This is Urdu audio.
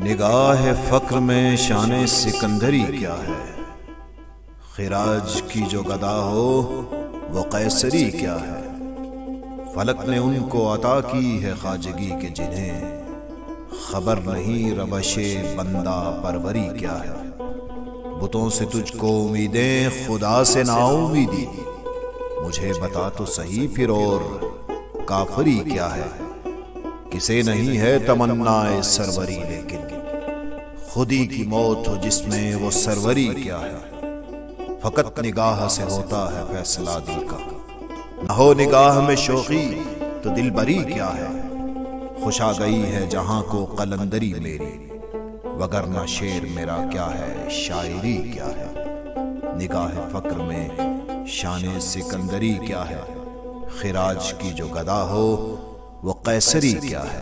نگاہ فقر میں شان سکندری کیا ہے؟ خراج کی جو گدا ہو وہ قیصری کیا ہے؟ فلک نے ان کو عطا کی ہے خواجگی کے جنہیں خبر نہیں روش بندہ پروری کیا ہے۔ بتوں سے تجھ کو امیدیں خدا سے نا امیدی، مجھے بتا تو صحیح پھر اور کافری کیا ہے؟ کسے نہیں ہے تمنا سروری لیکن خودی کی موت ہو جس میں وہ سروری کیا ہے؟ فقط نگاہ سے ہوتا ہے فیصلہ دل کا، نہ ہو نگاہ میں شوقی تو دل بری کیا ہے؟ خوش آ گئی ہے جہاں کو قلندری میری، وگرنہ شعر میرا کیا ہے شاعری کیا ہے؟ نگاہ فقر میں شان سکندری کیا ہے؟ خراج کی جو گدا ہو وہ قیصری کیا ہے؟